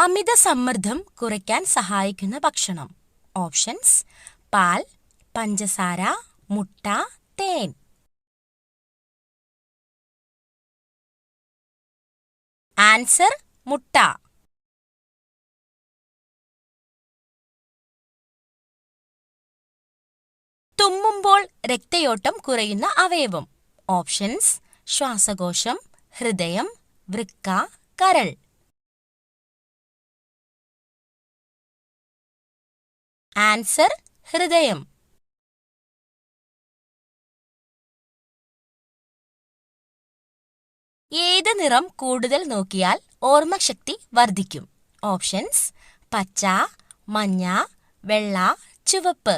അമിത സമ്മർദ്ദം കുറയ്ക്കാൻ സഹായിക്കുന്ന ഭക്ഷണം. ഓപ്ഷൻസ്: പാൽ, പഞ്ചസാര, മുട്ട, തേൻ. ആൻസർ: മുട്ട. തുമ്മുമ്പോൾ രക്തയോട്ടം കുറയുന്ന അവയവം. ഓപ്ഷൻസ്: ശ്വാസകോശം, ഹൃദയം, വൃക്ക, കരൾ. ആൻസർ: ഹൃദയം. ഏത് നിറം കൂടുതൽ നോക്കിയാൽ ഓർമ്മശക്തി വർദ്ധിക്കും? ഓപ്ഷൻസ്: പച്ച, മഞ്ഞ, വെള്ള, ചുവപ്പ്.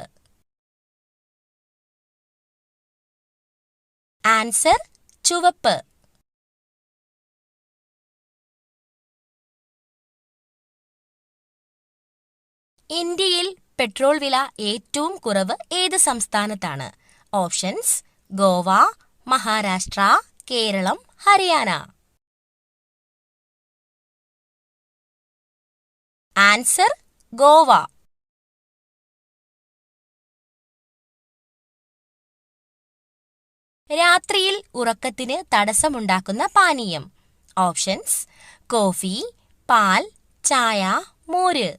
ആൻസർ: ചുവപ്പ്. ഇന്ത്യയിൽ പെട്രോൾ വില ഏറ്റവും കുറവ് ഏത് സംസ്ഥാനത്താണ്? ഓപ്ഷൻസ്: ഗോവ, മഹാരാഷ്ട്ര, കേരളം, ഹരിയാന. ആൻസർ: ഗോവ. രാത്രിയിൽ ഉറക്കത്തിന് തടസ്സമുണ്ടാക്കുന്ന പാനീയം. ഓപ്ഷൻസ്: കോഫി, പാൽ, ചായ, മോര്.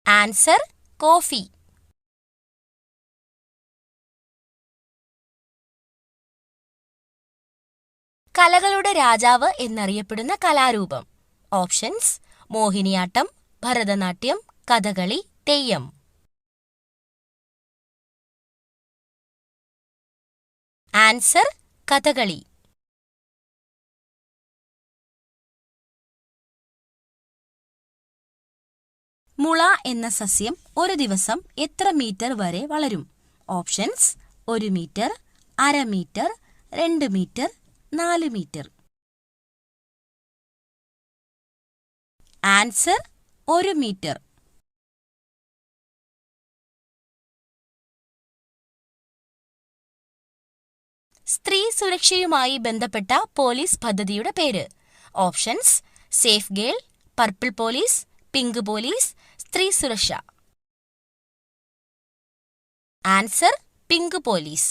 Answer: coffee. കലകളുടെ രാജാവ് എന്നറിയപ്പെടുന്ന കലാരൂപം. ഓപ്ഷൻസ്: മോഹിനിയാട്ടം, ഭരതനാട്യം, കഥകളി, തെയ്യം. ആൻസർ: കഥകളി. മുള എന്ന സസ്യം ഒരു ദിവസം എത്ര മീറ്റർ വരെ വളരും? Options: 1 meter, 1/2 meter, 2 meter, 4 meter. Answer: 1 meter. സ്ത്രീ സുരക്ഷയുമായി ബന്ധപ്പെട്ട പോലീസ് പദ്ധതിയുടെ പേര്. Options: safe girl, purple police, pink police, സ്ത്രീ സുരക്ഷ. Answer: pink police.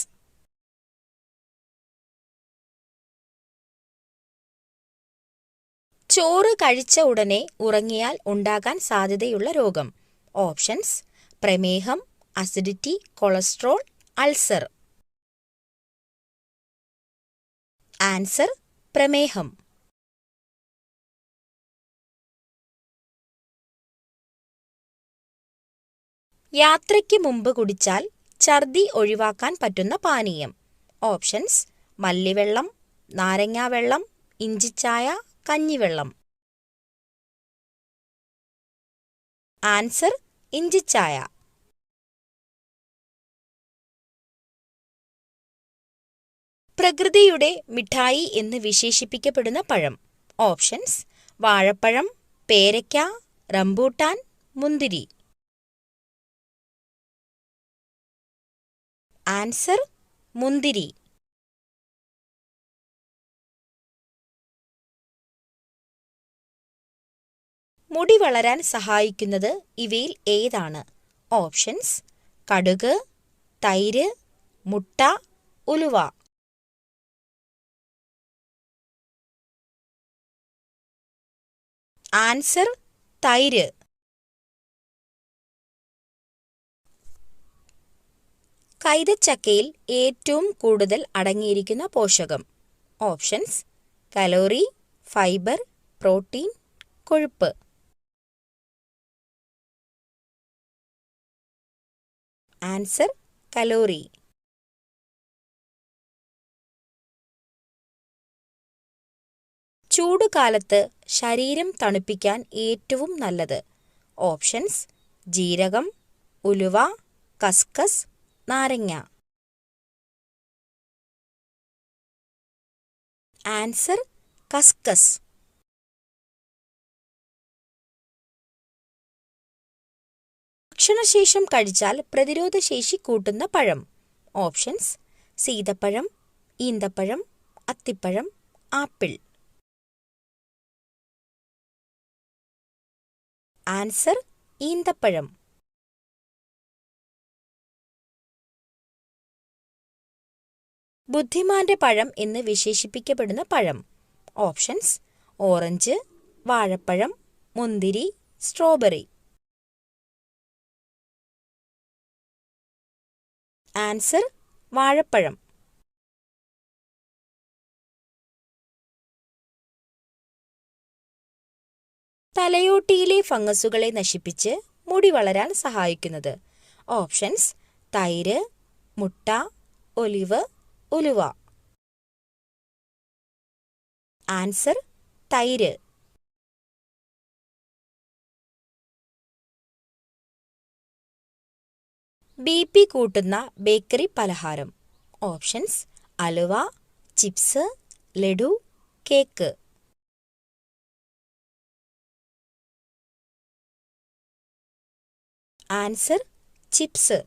ചോറ് കഴിച്ച ഉടനെ ഉറങ്ങിയാൽ ഉണ്ടാകാൻ സാധ്യതയുള്ള രോഗം. ഓപ്ഷൻസ്: പ്രമേഹം, അസിഡിറ്റി, കൊളസ്ട്രോൾ, അൾസർ. ആൻസർ: പ്രമേഹം. യാത്രയ്ക്ക് മുമ്പ് കുടിച്ചാൽ ഛർദി ഒഴിവാക്കാൻ പറ്റുന്ന പാനീയം. ഓപ്ഷൻസ്: മല്ലിവെള്ളം, നാരങ്ങാവെള്ളം, ഇഞ്ചിച്ചായ, കഞ്ഞിവെള്ളം. ആൻസർ: ഇഞ്ചിച്ചായ. പ്രകൃതിയുടെ മിഠായി എന്ന് വിശേഷിപ്പിക്കപ്പെടുന്ന പഴം. ഓപ്ഷൻസ്: വാഴപ്പഴം, പേരയ്ക്ക, റംബൂട്ടാൻ, മുന്തിരി. ആൻസർ: മുന്തിരി. മുടി വളരാൻ സഹായിക്കുന്നത് ഇവയിൽ ഏതാണ്? ഓപ്ഷൻസ്: കടുക്, തൈര്, മുട്ട, ഉലുവ. ആൻസർ: തൈര്. കൈതച്ചക്കയിൽ ഏറ്റവും കൂടുതൽ അടങ്ങിയിരിക്കുന്ന പോഷകം. ഓപ്ഷൻസ്: കലോറി, ഫൈബർ, പ്രോട്ടീൻ, കൊഴുപ്പ്. Answer: calorie. ചൂടുകാലത്ത് ശരീരം തണുപ്പിക്കാൻ ഏറ്റവും നല്ലത്. ഓപ്ഷൻസ്: ജീരകം, ഉലുവ, കസ്കസ്, നാരങ്ങ. ആൻസർ: കസ്കസ്. ഭക്ഷണശേഷം കഴിച്ചാൽ പ്രതിരോധശേഷി കൂട്ടുന്ന പഴം. ഓപ്ഷൻസ്: സീതപ്പഴം, ഈന്തപ്പഴം, അത്തിപ്പഴം, ആപ്പിൾ. ആൻസർ ഈന്തപ്പഴം. ബുദ്ധിമാന്റെ പഴം എന്ന് വിശേഷിപ്പിക്കപ്പെടുന്ന പഴം. ഓപ്ഷൻസ്: ഓറഞ്ച്, വാഴപ്പഴം, മുന്തിരി, സ്ട്രോബെറി. ആൻസർ വാഴപ്പഴം. തലയോട്ടിയിലെ ഫംഗസുകളെ നശിപ്പിച്ച് മുടി വളരാൻ സഹായിക്കുന്നത്. ഓപ്ഷൻസ്: തൈര്, മുട്ട, ഒലിവ്, ഉലുവ. ആൻസർ തൈര്. BP കൂട്ടുന്ന ബേക്കറി പലഹാരം. ഓപ്ഷൻസ്: അലുവ, chips, laddu, cake. Answer chips.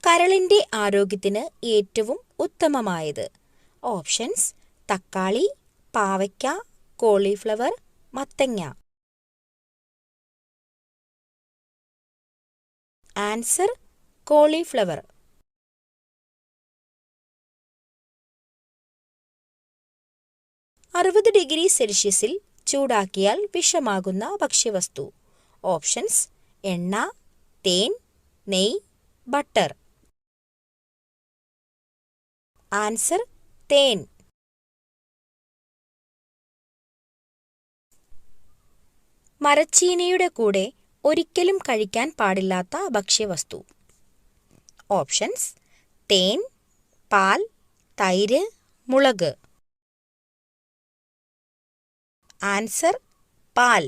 കരളിന്റെ ആരോഗ്യത്തിന് ഏറ്റവും ഉത്തമമായത്. ഓപ്ഷൻസ്: തക്കാളി, പാവയ്ക്ക, കോളിഫ്ലവർ, മത്തങ്ങ. Answer cauliflower. -60°C ചൂടാക്കിയാൽ വിഷമാകുന്ന ഭക്ഷ്യവസ്തു. ഓപ്ഷൻസ്: എണ്ണ, തേൻ, നെയ്യ്, ബട്ടർ. ആൻസർ തേൻ. മരച്ചീനിയുടെ കൂടെ ഒരിക്കലും കഴിക്കാൻ പാടില്ലാത്ത ഭക്ഷ്യവസ്തു. ഓപ്ഷൻസ്: തേൻ, പാൽ, തൈര്, മുളക്. ആൻസർ പാൽ.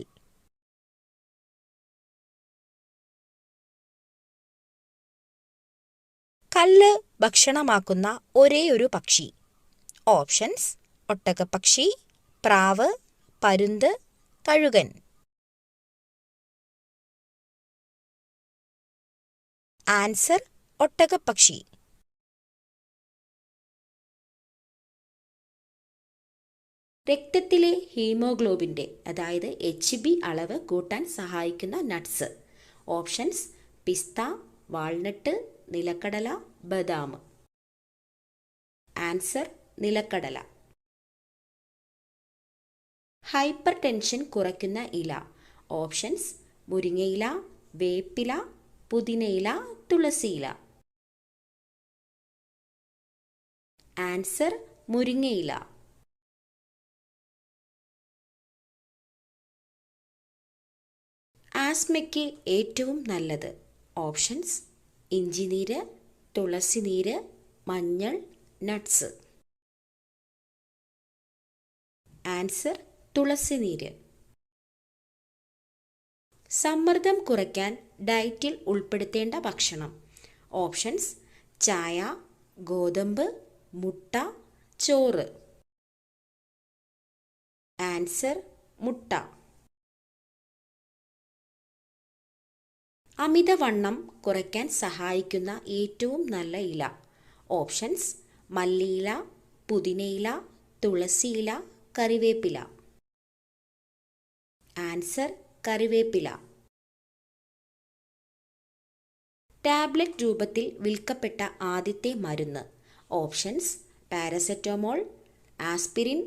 കല്ല് ഭക്ഷണമാക്കുന്ന ഒരേയൊരു പക്ഷി. ഓപ്ഷൻസ്: ഒട്ടകപ്പക്ഷി, പ്രാവ്, പരുന്ത്, കഴുകൻ. ആൻസർ ഒട്ടകപ്പക്ഷി. രക്തത്തിലെ ഹീമോഗ്ലോബിൻ്റെ അതായത് HB അളവ് കൂട്ടാൻ സഹായിക്കുന്ന നട്ട്സ്. ഓപ്ഷൻസ്: പിസ്ത, വാൾനട്ട്, നിലക്കടല, ബദാം. ആൻസർ നിലക്കടല. ഹൈപ്പർ ടെൻഷൻ കുറയ്ക്കുന്ന ഇല. ഓപ്ഷൻസ്: മുരിങ്ങയില, വേപ്പില, പുതിനയില, തുളസിയില. ആൻസർ മുരിങ്ങയില. ആസ്മയ്ക്ക് ഏറ്റവും നല്ലത്. ഓപ്ഷൻസ്: ഇഞ്ചിനീര്, തുളസിനീര്, മഞ്ഞൾ, നട്ട്സ്. ആൻസർ തുളസിനീര്. സമ്മർദ്ദം കുറയ്ക്കാൻ ഡയറ്റിൽ ഉൾപ്പെടുത്തേണ്ട ഭക്ഷണം. ഓപ്ഷൻസ്: ചായ, ഗോതമ്പ്, മുട്ട, ചോറ്. ആൻസർ മുട്ട. അമിതവണ്ണം കുറയ്ക്കാൻ സഹായിക്കുന്ന ഏറ്റവും നല്ല ഇല. ഓപ്ഷൻസ്: മല്ലിയില, പുതിനയില, തുളസിയില, കറിവേപ്പില. ആൻസർ കറിവേപ്പില. ടാബ്ലറ്റ് രൂപത്തിൽ വിൽക്കപ്പെട്ട ആദ്യത്തെ മരുന്ന്. ഓപ്ഷൻസ്: പാരസെറ്റമോൾ, ആസ്പിരിൻ,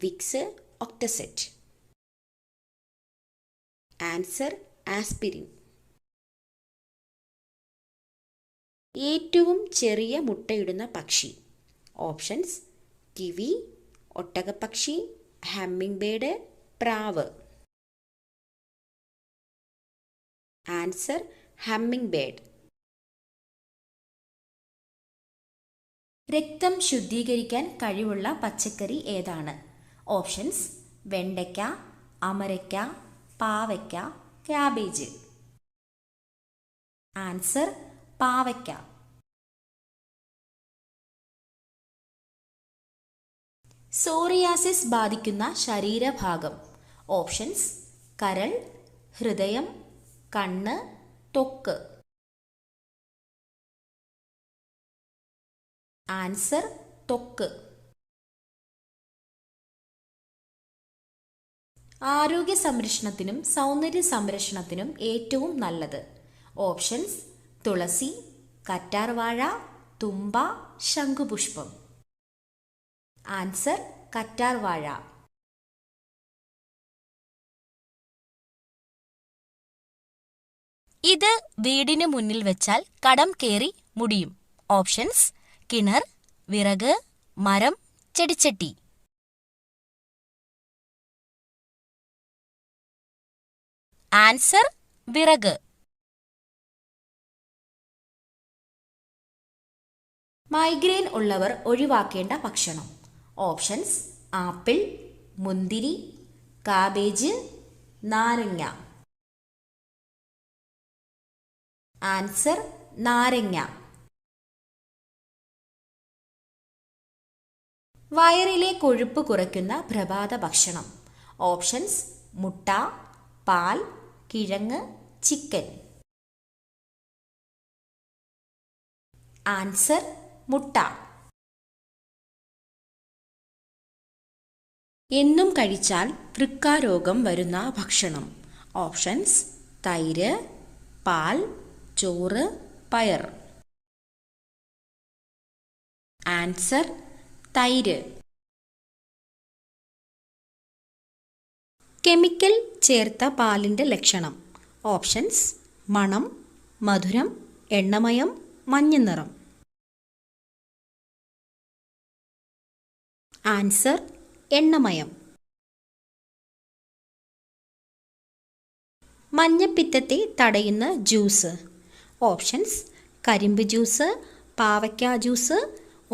വിക്സ്, ഒക്ടസെറ്റ്. Answer aspirin. ഏറ്റവും ചെറിയ മുട്ടയിടുന്ന പക്ഷി. ഓപ്ഷൻസ്: കിവി, ഒട്ടകപ്പക്ഷി, ഹമ്മിങ് ബേർഡ്, പ്രാവ്. Answer hummingbird. രക്തം ശുദ്ധീകരിക്കാൻ കഴിവുള്ള പച്ചക്കറി ഏതാണ്? ഓപ്ഷൻസ്: വെണ്ടയ്ക്ക, അമരയ്ക്ക, പാവയ്ക്ക, ക്യാബേജ്. ആൻസർ പാവയ്ക്ക. സോറിയാസിസ് ബാധിക്കുന്ന ശരീരഭാഗം. ഓപ്ഷൻസ്: കരൾ, ഹൃദയം, കണ്ണ്, ത്വക്ക്. ആൻസർ ത്വക്ക്. ആരോഗ്യ സംരക്ഷണത്തിനും സൗന്ദര്യ സംരക്ഷണത്തിനും ഏറ്റവും നല്ലത്. ഓപ്ഷൻസ്: തുളസി, കറ്റാർവാഴ, തുമ്പ, ശംഖുപുഷ്പം. ആൻസർ: കറ്റാർവാഴ. ഇത് വീടിന് മുന്നിൽ വെച്ചാൽ കടം കേറി മുടിയും. ഓപ്ഷൻസ്: കിണർ, വിറക്, മരം, ചെടിച്ചട്ടി. ആൻസർ: വിറക്. മൈഗ്രെയിൻ ഉള്ളവർ ഒഴിവാക്കേണ്ട ഭക്ഷണം. ഓപ്ഷൻസ്: ആപ്പിൾ, മുന്തിരി, കാബേജ്, നാരങ്ങ. ആൻസർ: നാരങ്ങ. വയറിലെ കൊഴുപ്പ് കുറയ്ക്കുന്ന പ്രഭാത ഭക്ഷണം. ഓപ്ഷൻസ്: മുട്ട, പാൽ, കിഴങ്ങ്, ചിക്കൻ. ആൻസർ: മുട്ട. എന്നും കഴിച്ചാൽ വൃക്കാരോഗം വരുന്ന ഭക്ഷണം. ഓപ്ഷൻസ്: തൈര്, പാൽ, ചോറ്, പയർ. ആൻസർ: തൈര്. കെമിക്കൽ ചേർത്ത പാലിൻ്റെ ലക്ഷണം. ഓപ്ഷൻസ്: മണം, മധുരം, എണ്ണമയം, മഞ്ഞനിറം. ആൻസർ: എണ്ണമയം. മഞ്ഞപ്പിത്തത്തെ തടയുന്ന ജ്യൂസ്. ഓപ്ഷൻസ്: കരിമ്പ് ജ്യൂസ്, പാവയ്ക്ക ജ്യൂസ്,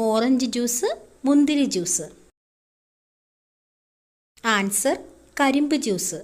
ഓറഞ്ച് ജ്യൂസ്, മുന്തിരി ജ്യൂസ്. ആൻസർ: കരിമ്പ് ജ്യൂസ്.